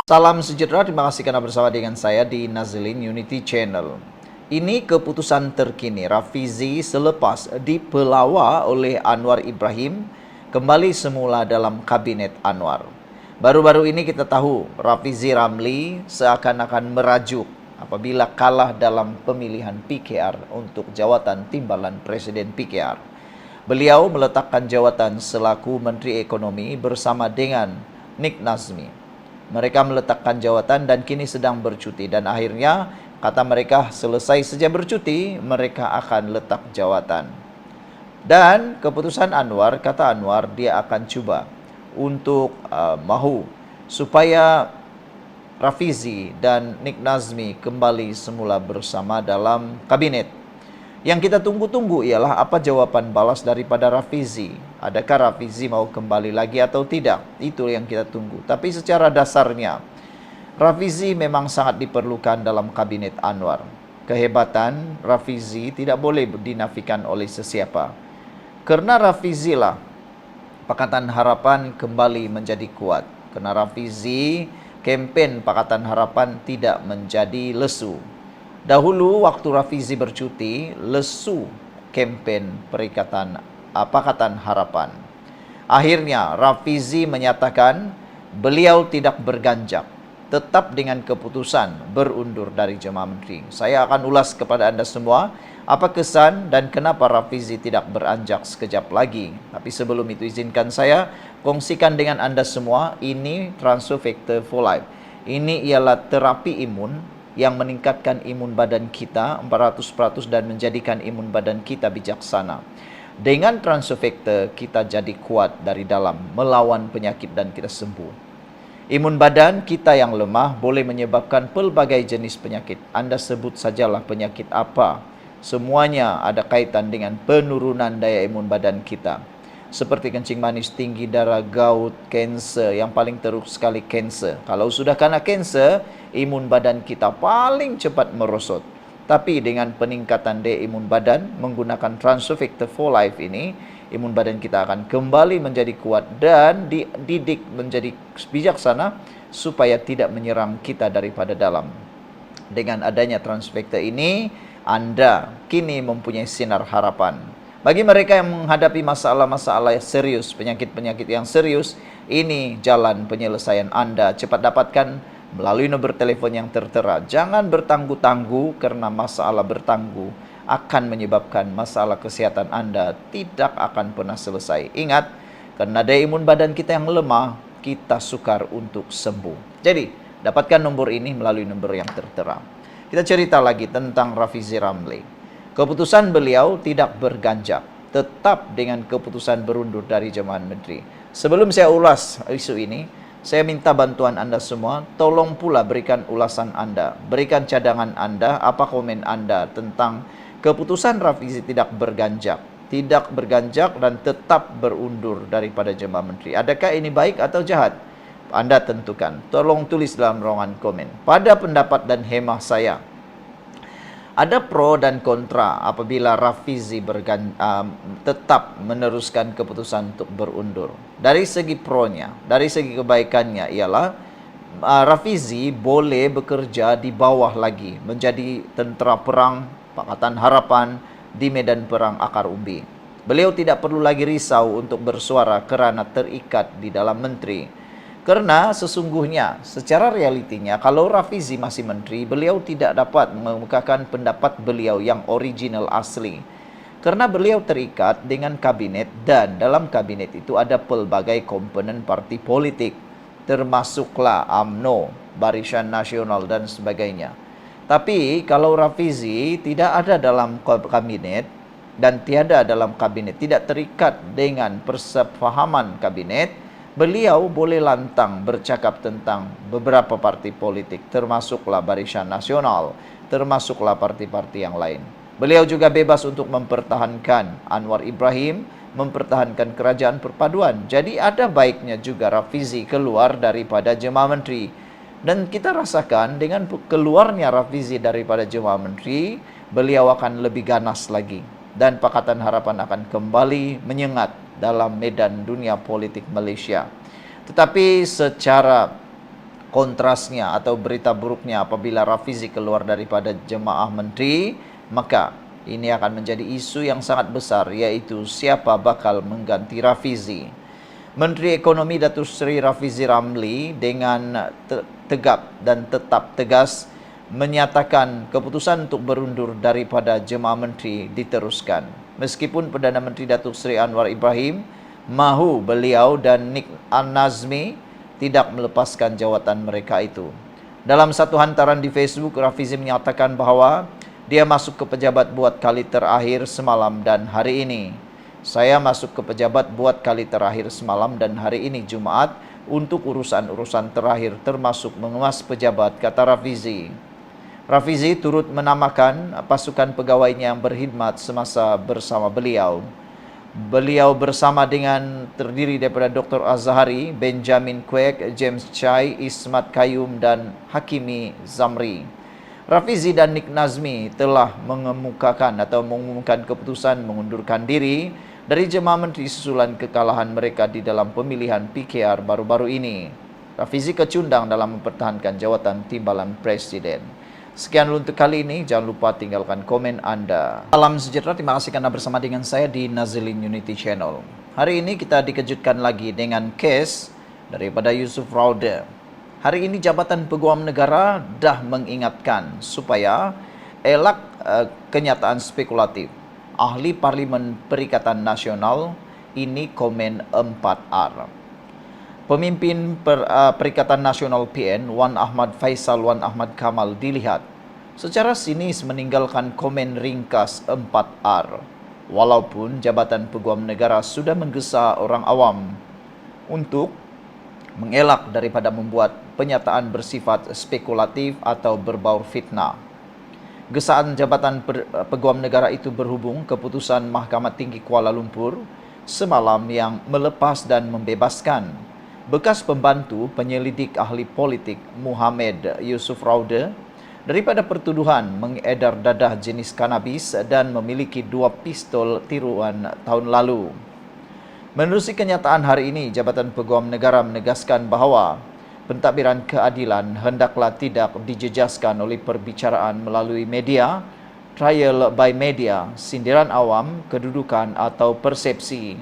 Salam sejahtera, terima kasih karena bersama dengan saya di Nazlin Unity Channel. Ini keputusan terkini Rafizi selepas dipelawa oleh Anwar Ibrahim kembali semula dalam kabinet Anwar. Baru-baru ini kita tahu Rafizi Ramli seakan-akan merajuk apabila kalah dalam pemilihan PKR untuk jawatan timbalan Presiden PKR. Beliau meletakkan jawatan selaku Menteri Ekonomi bersama dengan Nik Nazmi. Mereka meletakkan jawatan dan kini sedang bercuti, dan akhirnya kata mereka selesai saja bercuti mereka akan letak jawatan. Dan keputusan Anwar, kata Anwar, dia akan cuba untuk mahu supaya Rafizi dan Nik Nazmi kembali semula bersama dalam kabinet. Yang kita tunggu-tunggu ialah apa jawaban balas daripada Rafizi. Adakah Rafizi mau kembali lagi atau tidak? Itu yang kita tunggu. Tapi secara dasarnya, Rafizi memang sangat diperlukan dalam kabinet Anwar. Kehebatan Rafizi tidak boleh dinafikan oleh sesiapa. Karena Rafizi lah Pakatan Harapan kembali menjadi kuat. Karena Rafizi, kempen Pakatan Harapan tidak menjadi lesu. Dahulu waktu Rafizi bercuti, lesu kempen Pakatan Harapan. Akhirnya Rafizi menyatakan beliau tidak berganjak, tetap dengan keputusan berundur dari Jemaah Menteri. Saya akan ulas kepada Anda semua apa kesan dan kenapa Rafizi tidak beranjak sekejap lagi. Tapi sebelum itu izinkan saya kongsikan dengan Anda semua, ini Transofector for Life. Ini ialah terapi imun yang meningkatkan imun badan kita 400% dan menjadikan imun badan kita bijaksana. Dengan Transofector kita jadi kuat dari dalam, melawan penyakit dan kita sembuh. Imun badan kita yang lemah boleh menyebabkan pelbagai jenis penyakit. Anda sebut sajalah penyakit apa. Semuanya ada kaitan dengan penurunan daya imun badan kita. Seperti kencing manis tinggi, darah, gout, kanser, yang paling teruk sekali kanser. Kalau sudah kena kanser, imun badan kita paling cepat merosot. Tapi dengan peningkatan daya imun badan menggunakan Transofector for Life ini, imun badan kita akan kembali menjadi kuat dan dididik menjadi bijaksana supaya tidak menyerang kita daripada dalam. Dengan adanya Transofector ini, Anda kini mempunyai sinar harapan. Bagi mereka yang menghadapi masalah-masalah serius, penyakit-penyakit yang serius, ini jalan penyelesaian Anda. Cepat dapatkan melalui nomor telepon yang tertera. Jangan bertangguh-tangguh karena masalah bertangguh akan menyebabkan masalah kesehatan Anda tidak akan pernah selesai. Ingat, karena daya imun badan kita yang lemah, kita sukar untuk sembuh. Jadi, dapatkan nomor ini melalui nomor yang tertera. Kita cerita lagi tentang Rafizi Ramli. Keputusan beliau tidak berganjak, tetap dengan keputusan berundur dari Jemaah Menteri. Sebelum saya ulas isu ini, saya minta bantuan Anda semua, tolong pula berikan ulasan Anda, berikan cadangan Anda, apa komen Anda tentang keputusan Rafizi tidak berganjak dan tetap berundur daripada Jemaah Menteri. Adakah ini baik atau jahat? Anda tentukan. Tolong tulis dalam ruangan komen. Pada pendapat dan hemah saya, ada pro dan kontra apabila Rafizi tetap meneruskan keputusan untuk berundur. Dari segi pro-nya, dari segi kebaikannya ialah Rafizi boleh bekerja di bawah lagi, menjadi tentera perang Pakatan Harapan di medan perang akar umbi. Beliau tidak perlu lagi risau untuk bersuara kerana terikat di dalam menteri. Karena sesungguhnya secara realitinya kalau Rafizi masih menteri, beliau tidak dapat mengemukakan pendapat beliau yang original asli. Karena beliau terikat dengan kabinet dan dalam kabinet itu ada pelbagai komponen parti politik. Termasuklah UMNO, Barisan Nasional dan sebagainya. Tapi kalau Rafizi tidak ada dalam kabinet dan tiada dalam kabinet, tidak terikat dengan persefahaman kabinet, beliau boleh lantang bercakap tentang beberapa parti politik, termasuklah Barisan Nasional, termasuklah parti-parti yang lain. Beliau juga bebas untuk mempertahankan Anwar Ibrahim, mempertahankan kerajaan perpaduan. Jadi ada baiknya juga Rafizi keluar daripada Jemaah Menteri. Dan kita rasakan dengan keluarnya Rafizi daripada Jemaah Menteri, beliau akan lebih ganas lagi. Dan Pakatan Harapan akan kembali menyengat dalam medan dunia politik Malaysia. Tetapi secara Kontrasnya atau berita buruknya apabila Rafizi keluar daripada jemaah menteri, maka ini akan menjadi isu yang sangat besar, yaitu siapa bakal mengganti Rafizi. Menteri Ekonomi Datuk Seri Rafizi Ramli dengan tegap dan tetap tegas menyatakan keputusan untuk berundur daripada jemaah menteri diteruskan. Meskipun Perdana Menteri Datuk Seri Anwar Ibrahim mahu beliau dan Nik Nazmi tidak melepaskan jawatan mereka itu. Dalam satu hantaran di Facebook, Rafizi menyatakan bahawa dia masuk ke pejabat buat kali terakhir semalam dan hari ini. Saya masuk ke pejabat buat kali terakhir semalam dan hari ini Jumaat untuk urusan-urusan terakhir termasuk mengemas pejabat, kata Rafizi. Rafizi turut menamakan pasukan pegawainya yang berkhidmat semasa bersama beliau. Beliau bersama dengan terdiri daripada Dr. Azhari, Benjamin Kwek, James Chai, Ismat Kayum dan Hakimi Zamri. Rafizi dan Nik Nazmi telah mengumumkan keputusan mengundurkan diri dari jemaah menteri susulan kekalahan mereka di dalam pemilihan PKR baru-baru ini. Rafizi kecundang dalam mempertahankan jawatan timbalan presiden. Sekian dulu untuk kali ini, jangan lupa tinggalkan komen Anda. Salam sejahtera, terima kasih karena bersama dengan saya di Nazilin Unity Channel. Hari ini kita dikejutkan lagi dengan kes daripada Yusuf Rauda. Hari ini Jabatan Peguam Negara dah mengingatkan supaya elak kenyataan spekulatif. Ahli Parlimen Perikatan Nasional ini komen 4R. Pemimpin Perikatan Nasional PN, Wan Ahmad Faisal Wan Ahmad Kamal dilihat secara sinis meninggalkan komen ringkas 4R. Walaupun Jabatan Peguam Negara sudah menggesa orang awam untuk mengelak daripada membuat penyataan bersifat spekulatif atau berbaur fitnah. Gesaan Jabatan Peguam Negara itu berhubung keputusan Mahkamah Tinggi Kuala Lumpur semalam yang melepas dan membebaskan bekas pembantu penyelidik ahli politik Muhammad Yusuf Rauda daripada pertuduhan mengedar dadah jenis kanabis dan memiliki 2 pistol tiruan tahun lalu. Menerusi kenyataan hari ini, Jabatan Peguam Negara menegaskan bahawa pentadbiran keadilan hendaklah tidak dijejaskan oleh perbicaraan melalui media, trial by media, sindiran awam, kedudukan atau persepsi.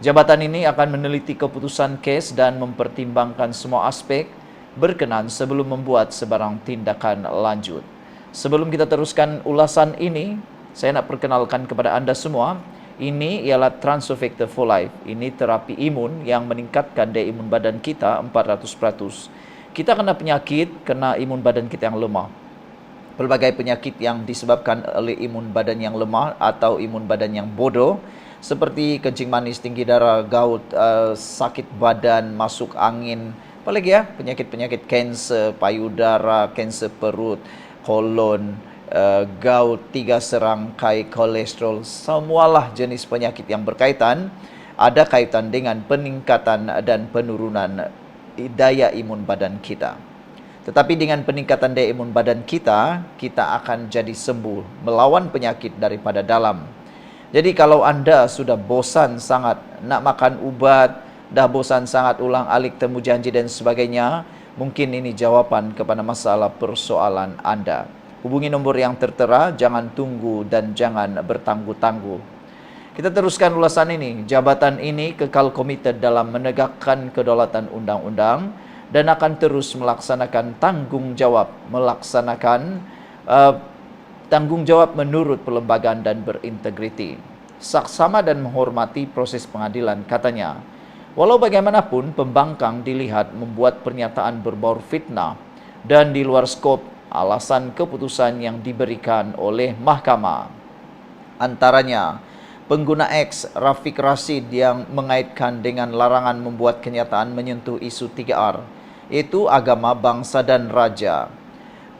Jabatan ini akan meneliti keputusan kes dan mempertimbangkan semua aspek berkenan sebelum membuat sebarang tindakan lanjut. Sebelum kita teruskan ulasan ini, saya nak perkenalkan kepada anda semua, ini ialah Transofector for Life. Ini terapi imun yang meningkatkan daya imun badan kita 400%. Kita kena penyakit, kena imun badan kita yang lemah. Pelbagai penyakit yang disebabkan oleh imun badan yang lemah atau imun badan yang bodoh, seperti kencing manis, tinggi darah, gout, sakit badan, masuk angin, apalagi ya, penyakit-penyakit kanser payudara, kanser perut, kolon, gout, 3 serangkai kolesterol, semualah jenis penyakit yang berkaitan, ada kaitan dengan peningkatan dan penurunan daya imun badan kita. Tetapi dengan peningkatan daya imun badan kita, kita akan jadi sembuh, melawan penyakit daripada dalam. Jadi kalau anda sudah bosan sangat nak makan ubat, dah bosan sangat ulang alik temu janji dan sebagainya, mungkin ini jawapan kepada masalah persoalan anda. Hubungi nombor yang tertera, jangan tunggu dan jangan bertangguh-tangguh. Kita teruskan ulasan ini. Jabatan ini kekal komited dalam menegakkan kedaulatan undang-undang dan akan terus melaksanakan tanggungjawab menurut perlembagaan dan berintegriti. Saksama dan menghormati proses pengadilan, katanya. Walau bagaimanapun, pembangkang dilihat membuat pernyataan berbaur fitnah dan di luar skop alasan keputusan yang diberikan oleh mahkamah. Antaranya, pengguna X Rafiq Rashid yang mengaitkan dengan larangan membuat kenyataan menyentuh isu 3R, yaitu agama, bangsa dan raja.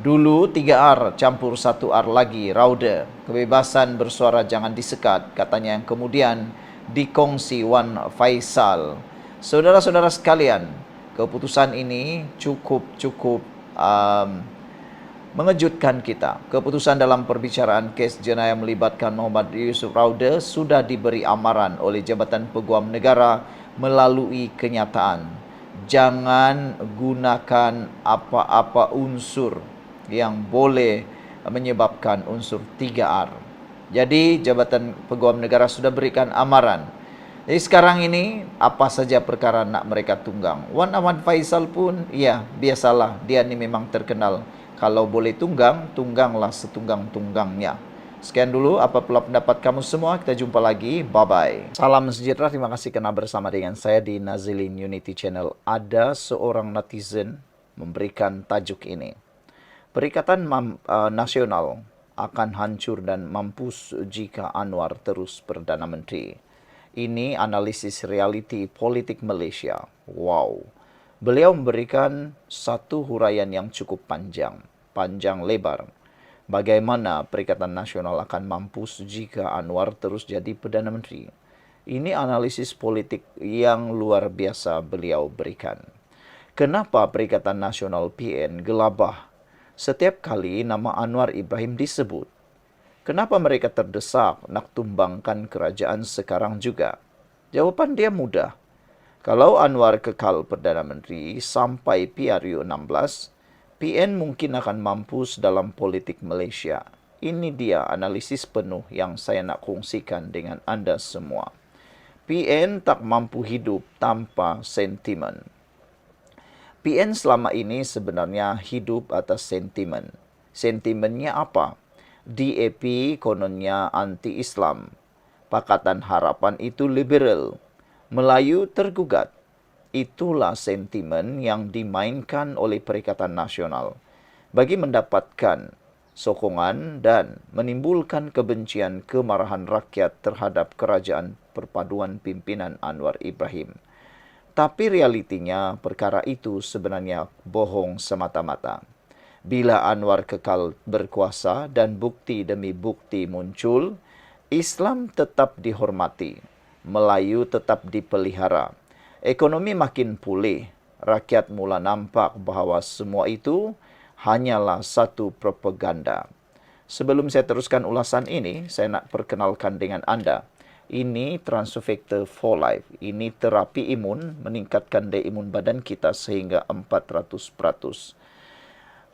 Dulu 3R campur 1R lagi, Rauda. Kebebasan bersuara jangan disekat, katanya, yang kemudian dikongsi Wan Faisal. Saudara-saudara sekalian, keputusan ini cukup mengejutkan kita. Keputusan dalam perbicaraan kes jenayah melibatkan Muhammad Yusuf Rauda sudah diberi amaran oleh Jabatan Peguam Negara melalui kenyataan. jangan gunakan apa-apa unsur yang boleh menyebabkan unsur 3R. Jadi Jabatan Peguam Negara sudah berikan amaran. Jadi sekarang ini apa saja perkara nak mereka tunggang. Wan Ahmad Faisal pun ya biasalah, dia ni memang terkenal. Kalau boleh tunggang, tungganglah setunggang-tunggangnya. Sekian dulu apa pula pendapat kamu semua. Kita jumpa lagi. Bye-bye. Salam sejahtera. Terima kasih kerana bersama dengan saya di Nazilin Unity Channel. Ada seorang netizen memberikan tajuk ini. Perikatan Nasional akan hancur dan mampus jika Anwar terus Perdana Menteri. Ini analisis realiti politik Malaysia. Wow. Beliau memberikan satu huraian yang cukup panjang lebar. Bagaimana Perikatan Nasional akan mampus jika Anwar terus jadi Perdana Menteri. Ini analisis politik yang luar biasa beliau berikan. Kenapa Perikatan Nasional PN gelabah setiap kali nama Anwar Ibrahim disebut? Kenapa mereka terdesak nak tumbangkan kerajaan sekarang juga? Jawapan dia mudah. Kalau Anwar kekal Perdana Menteri sampai PRU 16, PN mungkin akan mampus dalam politik Malaysia. Ini dia analisis penuh yang saya nak kongsikan dengan anda semua. PN tak mampu hidup tanpa sentimen. PN selama ini sebenarnya hidup atas sentimen. Sentimennya apa? DAP kononnya anti-Islam. Pakatan Harapan itu liberal. Melayu tergugat. Itulah sentimen yang dimainkan oleh Perikatan Nasional bagi mendapatkan sokongan dan menimbulkan kebencian kemarahan rakyat terhadap kerajaan perpaduan pimpinan Anwar Ibrahim. Tapi realitinya perkara itu sebenarnya bohong semata-mata. Bila Anwar kekal berkuasa dan bukti demi bukti muncul, Islam tetap dihormati, Melayu tetap dipelihara. Ekonomi makin pulih, rakyat mula nampak bahawa semua itu hanyalah satu propaganda. Sebelum saya teruskan ulasan ini, saya nak perkenalkan dengan anda. Ini Transofactor for Life. Ini terapi imun, meningkatkan daya imun badan kita sehingga 400%.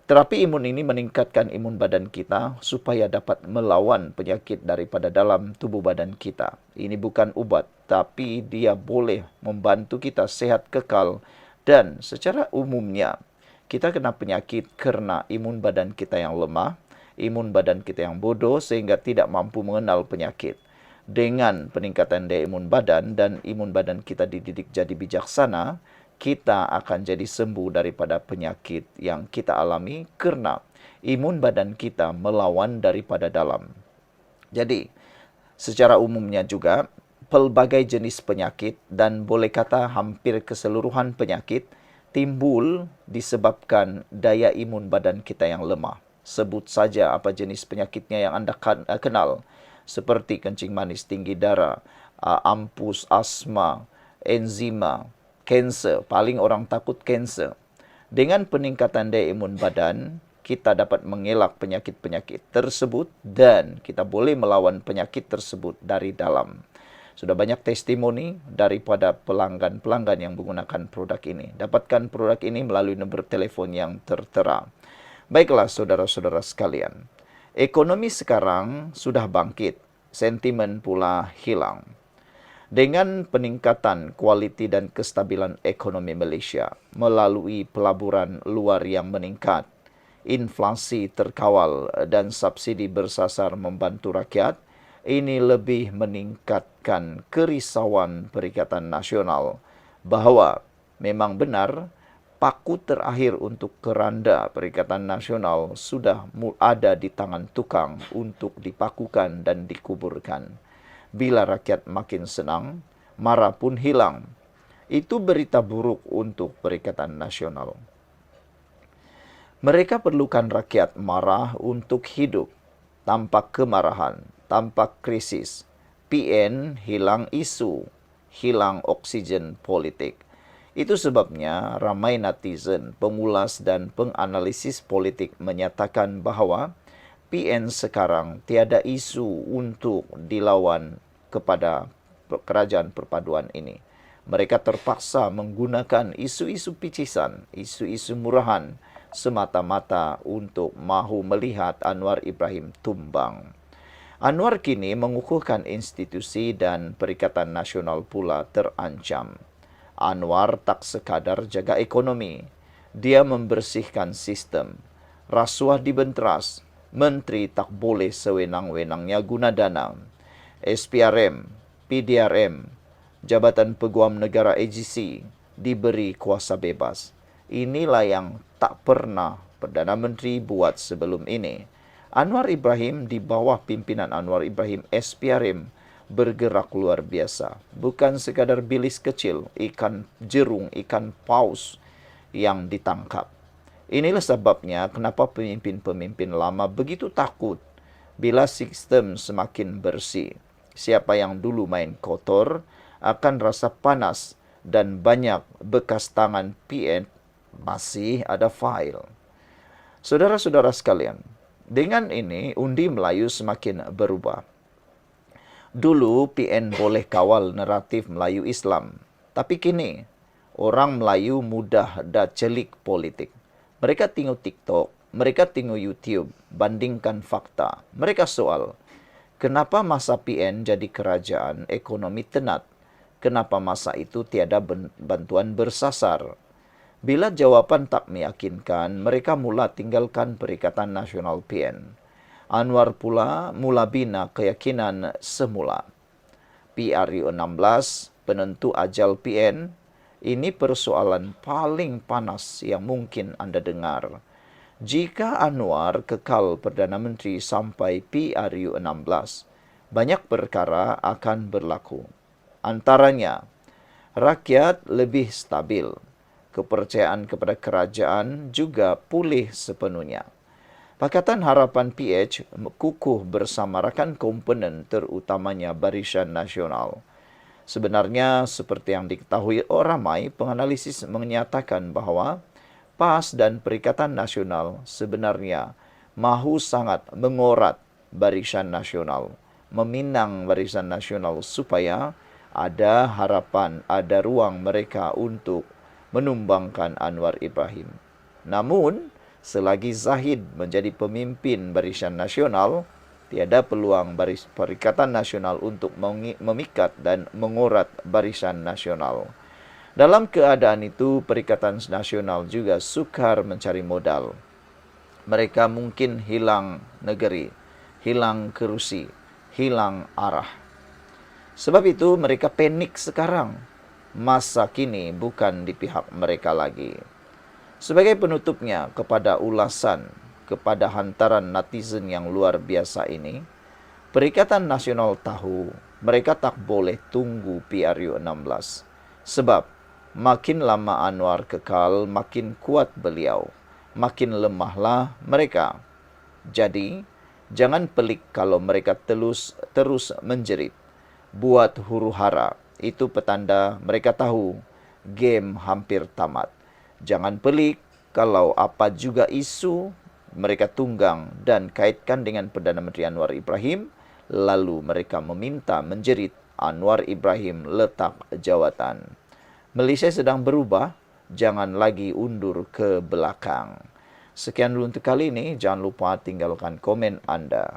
Terapi imun ini meningkatkan imun badan kita supaya dapat melawan penyakit daripada dalam tubuh badan kita. Ini bukan ubat, tapi dia boleh membantu kita sehat kekal. Dan secara umumnya, kita kena penyakit kerana imun badan kita yang lemah, imun badan kita yang bodoh sehingga tidak mampu mengenal penyakit. Dengan peningkatan daya imun badan dan imun badan kita dididik jadi bijaksana, kita akan jadi sembuh daripada penyakit yang kita alami kerana imun badan kita melawan daripada dalam. Jadi, secara umumnya juga, pelbagai jenis penyakit dan boleh kata hampir keseluruhan penyakit timbul disebabkan daya imun badan kita yang lemah. Sebut saja apa jenis penyakitnya yang anda kenal, seperti kencing manis, tinggi darah, ampus, asma, enzima, kanser. Paling orang takut kanser. Dengan peningkatan daya imun badan, kita dapat mengelak penyakit-penyakit tersebut dan kita boleh melawan penyakit tersebut dari dalam. Sudah banyak testimoni daripada pelanggan-pelanggan yang menggunakan produk ini. Dapatkan produk ini melalui nombor telefon yang tertera. Baiklah saudara-saudara sekalian. Ekonomi sekarang sudah bangkit. Sentimen pula hilang. Dengan peningkatan kualiti dan kestabilan ekonomi Malaysia melalui pelaburan luar yang meningkat, inflasi terkawal dan subsidi bersasar membantu rakyat, ini lebih meningkatkan kerisauan Perikatan Nasional bahawa memang benar paku terakhir untuk keranda Perikatan Nasional sudah ada di tangan tukang untuk dipakukan dan dikuburkan. Bila rakyat makin senang, marah pun hilang. Itu berita buruk untuk Perikatan Nasional. Mereka perlukan rakyat marah untuk hidup. Tanpa kemarahan, tanpa krisis, PN hilang isu, hilang oksigen politik. Itu sebabnya ramai netizen, pengulas dan penganalisis politik menyatakan bahawa PN sekarang tiada isu untuk dilawan kepada kerajaan perpaduan ini. Mereka terpaksa menggunakan isu-isu picisan, isu-isu murahan, semata-mata untuk mahu melihat Anwar Ibrahim tumbang. Anwar kini mengukuhkan institusi dan Perikatan Nasional pula terancam. Anwar tak sekadar jaga ekonomi, dia membersihkan sistem. Rasuah dibenteras, menteri tak boleh sewenang-wenangnya guna dana. SPRM, PDRM, Jabatan Peguam Negara AGC diberi kuasa bebas. Inilah yang tak pernah Perdana Menteri buat sebelum ini. Anwar Ibrahim di bawah pimpinan Anwar Ibrahim SPRM bergerak luar biasa. Bukan sekadar bilis kecil, ikan jerung, ikan paus yang ditangkap. Inilah sebabnya kenapa pemimpin-pemimpin lama begitu takut bila sistem semakin bersih. Siapa yang dulu main kotor akan rasa panas dan banyak bekas tangan PN masih ada file. Saudara-saudara sekalian, dengan ini undi Melayu semakin berubah. Dulu PN boleh kawal naratif Melayu Islam, tapi kini orang Melayu mudah dah celik politik. Mereka tengok TikTok, mereka tengok YouTube, bandingkan fakta. Mereka soal, kenapa masa PN jadi kerajaan ekonomi tenat? Kenapa masa itu tiada bantuan bersasar? Bila jawapan tak meyakinkan, mereka mula tinggalkan Perikatan Nasional PN. Anwar pula mula bina keyakinan semula. PRU 16, penentu ajal PN, ini persoalan paling panas yang mungkin Anda dengar. Jika Anwar kekal Perdana Menteri sampai PRU 16, banyak perkara akan berlaku. Antaranya, rakyat lebih stabil. Kepercayaan kepada kerajaan juga pulih sepenuhnya. Pakatan Harapan PH kukuh bersama rakan komponen terutamanya Barisan Nasional. Sebenarnya seperti yang diketahui orang ramai, penganalisis menyatakan bahawa PAS dan Perikatan Nasional sebenarnya mahu sangat mengorat Barisan Nasional, meminang Barisan Nasional supaya ada harapan, ada ruang mereka untuk menumbangkan Anwar Ibrahim. Namun, selagi Zahid menjadi pemimpin Barisan Nasional, tiada peluang Perikatan Nasional untuk memikat dan mengorat Barisan Nasional. Dalam keadaan itu, Perikatan Nasional juga sukar mencari modal. Mereka mungkin hilang negeri, hilang kerusi, hilang arah. Sebab itu mereka panik sekarang. Masa kini bukan di pihak mereka lagi. Sebagai penutupnya kepada ulasan, kepada hantaran netizen yang luar biasa ini, Perikatan Nasional tahu mereka tak boleh tunggu PRU 16. Sebab makin lama Anwar kekal, makin kuat beliau, makin lemahlah mereka. Jadi, jangan pelik kalau mereka terus menjerit, buat huru-hara. Itu petanda mereka tahu game hampir tamat. Jangan pelik kalau apa juga isu mereka tunggang dan kaitkan dengan Perdana Menteri Anwar Ibrahim, lalu mereka meminta menjerit Anwar Ibrahim letak jawatan. Malaysia sedang berubah, jangan lagi undur ke belakang. Sekian dulu untuk kali ini, jangan lupa tinggalkan komen Anda.